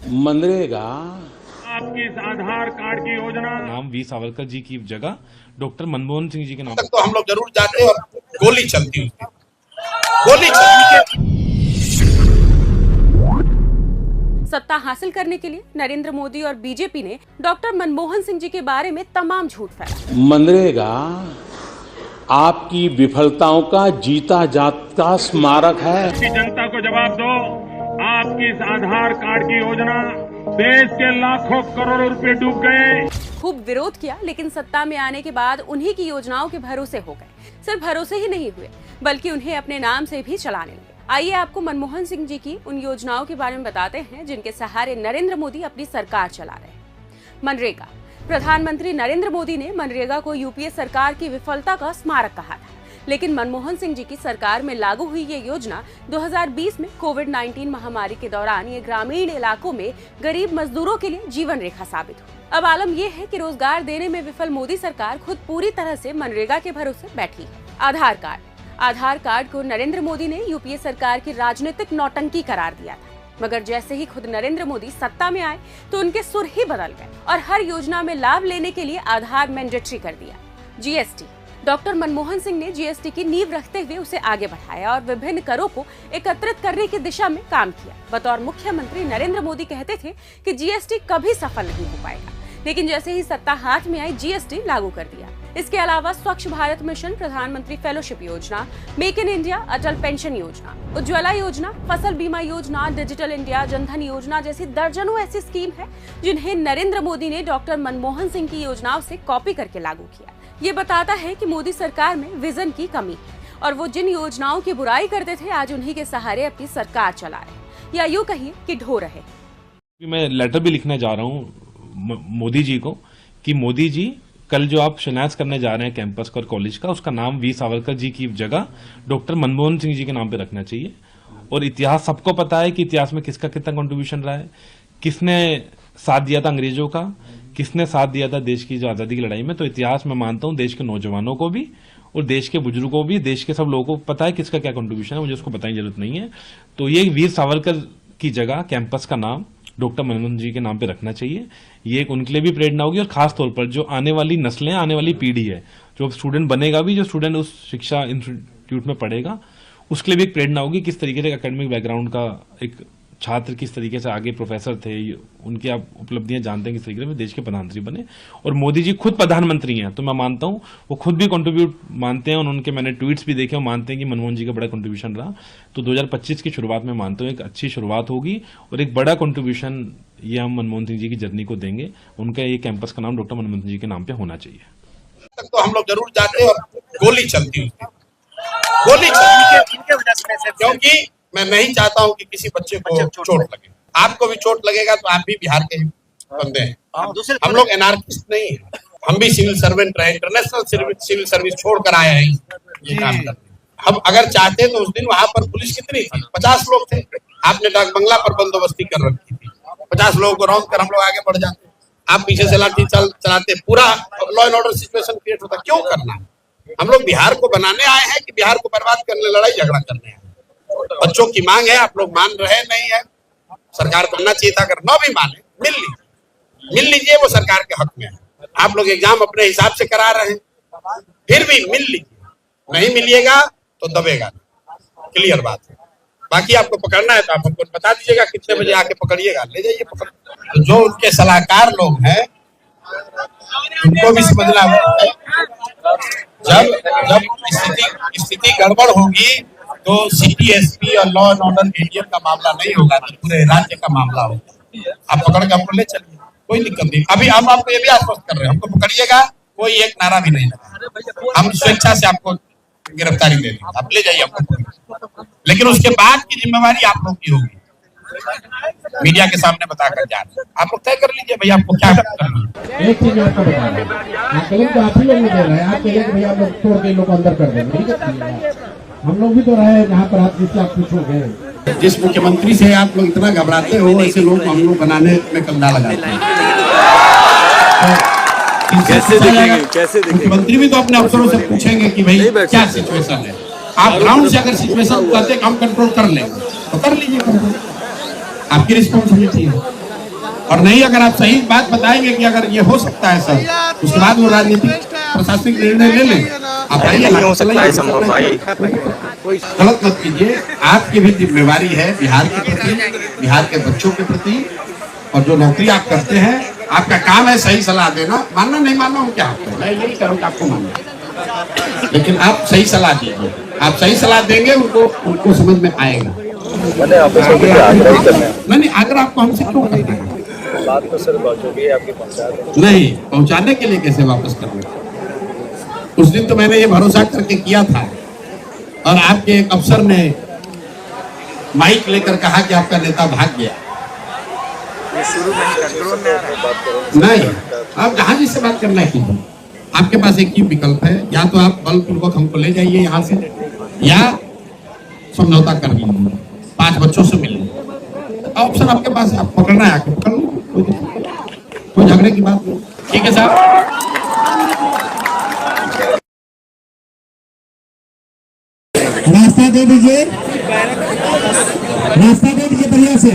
मनरेगा आपकी इस आधार कार्ड की योजना नाम वी सावरकर जी की जगह डॉक्टर मनमोहन सिंह जी के नाम तक तो हम लोग जरूर जाते और गोली चलती उसकी गोली चलती। सत्ता हासिल करने के लिए नरेंद्र मोदी और बीजेपी ने डॉक्टर मनमोहन सिंह जी के बारे में तमाम झूठ फैलाया। मनरेगा आपकी विफलताओं का जीता जागता स्मारक है। जनता को जवाब दो, आपकी इस आधार कार्ड की योजना देश के लाखों करोड़ों रुपए डूब गए। खूब विरोध किया, लेकिन सत्ता में आने के बाद उन्हीं की योजनाओं के भरोसे हो गए। सिर्फ भरोसे ही नहीं हुए, बल्कि उन्हें अपने नाम से भी चलाने लगे। आइए आपको मनमोहन सिंह जी की उन योजनाओं के बारे में बताते हैं जिनके सहारे नरेंद्र मोदी अपनी सरकार चला रहे हैं। मनरेगा। प्रधानमंत्री नरेंद्र मोदी ने मनरेगा को यूपीए सरकार की विफलता का स्मारक कहा था, लेकिन मनमोहन सिंह जी की सरकार में लागू हुई ये योजना 2020 में कोविड-19 महामारी के दौरान ये ग्रामीण इलाकों में गरीब मजदूरों के लिए जीवन रेखा साबित हुई। अब आलम यह है कि रोजगार देने में विफल मोदी सरकार खुद पूरी तरह से मनरेगा के भरोसे बैठी है। आधार कार्ड को नरेंद्र मोदी ने यूपीए सरकार की राजनीतिक नौटंकी करार दिया था, मगर जैसे ही खुद नरेंद्र मोदी सत्ता में आए तो उनके सुर ही बदल गए और हर योजना में लाभ लेने के लिए आधार मैंडेटरी कर दिया। जीएसटी। डॉक्टर मनमोहन सिंह ने जीएसटी की नींव रखते हुए उसे आगे बढ़ाया और विभिन्न करों को एकत्रित करने की दिशा में काम किया। बतौर मुख्यमंत्री नरेंद्र मोदी कहते थे कि जीएसटी कभी सफल नहीं हो पाएगा, लेकिन जैसे ही सत्ता हाथ में आई जीएसटी लागू कर दिया। इसके अलावा स्वच्छ भारत मिशन, प्रधानमंत्री फेलोशिप योजना, make in India, Atal pension योजना, उज्ज्वला योजना, फसल बीमा योजना, डिजिटल इंडिया, जनधन योजना जैसी दर्जनों ऐसी स्कीम है जिन्हें नरेंद्र मोदी ने डॉक्टर मनमोहन सिंह की योजनाओं से कॉपी करके लागू किया। ये बताता है कि मोदी सरकार में विजन की कमी है और वो जिन योजनाओं की बुराई करते थे आज उन्हीं के सहारे अपनी सरकार चला रहे, या यूं कहिए कि ढो रहे। मैं लेटर भी लिखने जा रहा हूँ मोदी जी को कि मोदी जी कल जो आप शिलान्यास करने जा रहे हैं कैंपस और कॉलेज का, उसका नाम वी सावरकर जी की जगह डॉक्टर मनमोहन सिंह जी के नाम पे रखना चाहिए। और इतिहास सबको पता है कि इतिहास में किसका कितना कंट्रीब्यूशन रहा है, किसने साथ दिया था अंग्रेजों का, किसने साथ दिया था देश की जो आजादी की लड़ाई में। तो इतिहास में मानता हूं देश के नौजवानों को भी और देश के बुजुर्गों को भी, देश के सब लोगों को पता है किसका क्या कंट्रीब्यूशन है, मुझे उसको बताने की जरूरत नहीं है। तो ये वीर सावरकर की जगह कैंपस का नाम डॉक्टर मनमोहन जी के नाम पे रखना चाहिए। ये एक उनके लिए भी प्रेरणा होगी और खास तौर पर जो आने वाली नस्लें, आने वाली पीढ़ी है, जो स्टूडेंट बनेगा भी, जो स्टूडेंट उस शिक्षा इंस्टीट्यूट में पढ़ेगा, उसके लिए भी एक प्रेरणा होगी किस तरीके से एकेडमिक बैकग्राउंड का एक छात्र किस तरीके से आगे प्रोफेसर थे, उनकी आप उपलब्धियां जानते हैं किस तरीके से देश के प्रधानमंत्री बने। और मोदी जी खुद प्रधानमंत्री हैं, तो मैं मानता हूं वो खुद भी कंट्रीब्यूट मानते हैं और उनके मैंने ट्वीट्स भी देखे और मानते हैं कि मनमोहन जी का बड़ा कंट्रीब्यूशन रहा। तो 2025 की शुरुआत में मानता हूं एक अच्छी शुरुआत होगी और एक बड़ा कंट्रीब्यूशन ये हम मनमोहन सिंह जी की जर्नी को देंगे। उनका ये कैंपस का नाम डॉक्टर मनमोहन जी के नाम पे होना चाहिए। तक तो हम लोग जरूर जाते और गोली चलती उसकी गोली चलती, क्योंकि मैं नहीं चाहता हूं कि किसी बच्चे को चोट लगे। आपको भी चोट लगेगा तो आप भी बिहार के बंदे हैं, हम लोग एनार्किस्ट नहीं है। हम भी सिविल सर्वेंट रहे, इंटरनेशनल सिविल सर्विस छोड़कर आए हैं ये काम करते। हम अगर चाहते तो उस दिन वहां पर पुलिस कितनी थी, 50 लोग थे। आपने डाक बंगला पर बंदोबस्ती कर रखी थी, 50 लोगों को रौंद कर हम लोग आगे बढ़ जाते। आप पीछे से लाठी चलाते, पूरा law and order situation create होता। क्यों करना? हम लोग बिहार को बनाने आए हैं कि बिहार को बर्बाद करने, लड़ाई झगड़ा करने आए? बच्चों की मांग है, आप लोग मान रहे नहीं है। सरकार बनना चाहिए था, अगर न भी माने मिल लीजिए, वो सरकार के हक में है। आप लोग एग्जाम अपने हिसाब से करा रहे हैं, फिर भी मिल लीजिए, नहीं मिलिएगा तो दबेगा। क्लियर बात है। बाकी आपको पकड़ना है तो आप हमको बता दीजिएगा कितने बजे आके पकड़िएगा, ले जाइए पकड़। तो जो उनके सलाहकार लोग हैं उनको भी समझना है, जब स्थिति गड़बड़ होगी तो सीटीएसपी और लॉ एंड ऑर्डर एडीएम का मामला नहीं होगा, तो पूरे राज्य का मामला होगा। आप पकड़ के हमको ले चलिए, कोई दिक्कत नहीं। अभी हम आपको ये भी आश्वस्त कर रहे हैं, हमको पकड़िएगा, कोई एक नारा भी नहीं लगा, हम स्वेच्छा से आपको गिरफ्तारी दे देंगे, आप ले जाइए हमको। लेकिन उसके बाद की जिम्मेवारी आप लोग की होगी, मीडिया के सामने बताकर जाना। आप लोग तय कर लीजिए भैया आपको क्या करना है। एक चीज आपको बता दें, तो आप ही लोग दे रहे हैं, आप कहिए भैया आप लोग तोड़ के लोग अंदर कर देंगे। हम लोग भी तो रहे यहाँ पर, आप जिससे आप पूछोगे। जिस मुख्यमंत्री से आप लोग इतना घबराते हो, ऐसे लोग हम लोग बनाने में कंधा लगाते हैं। कैसे देखेंगे? मुख्यमंत्री भी तो अपने अफसरों से पूछेंगे कि भाई क्या सिचुएशन है। आप ग्राउंड से अगर सिचुएशन कहते हैं हम कंट्रोल कर लेंगे तो कर लीजिए, आपकी रिस्पॉन्सिबिलिटी है। और नहीं, अगर आप सही बात बताएंगे कि अगर ये हो सकता है सर, उसके बाद वो राजनीतिक प्रशासनिक निर्णय ले लें। आप आइए, नहीं हो सकता है संभव भाई। गलत मत कीजिए। आपकी भी जिम्मेवारी है बिहार के प्रति, बिहार के बच्चों के प्रति, और जो नौकरी आप करते हैं, आपका काम है सही सलाह देना। मानना नहीं मानना हो क्या आपको, मैं यही करूँगा आपको मानना, लेकिन आप सही सलाह दीजिए। आप सही सलाह देंगे, उनको समझ में आएगा। नहीं, आग्रह आपको हमसे क्यों करना है? बात तो सर जो भी आपके पंचायत नहीं, पहुंचाने के लिए कैसे वापस करना? उस दिन तो मैंने ये भरोसा करके किया था, और आपके एक अफसर ने माइक लेकर कहा कि आपका नेता भाग गया। शुरू में ही कंट्रोल में आ रहा है। नहीं, आप जहां जिससे बात करना है कीजिए। आपके पास एक ही विकल्प है, या तो आप बलपूर्वक हमको ले जाइए यहाँ से, या समझौता कर लीजिए, 5 बच्चों से मिल लीजिए। ऑप्शन आपके पास, आप पकड़ना है आके पकड़ लो, कोई झगड़े की बात नहीं। ठीक है साहब। रास्ता दे दीजिए, रास्ता दे दीजिए बढ़िया से।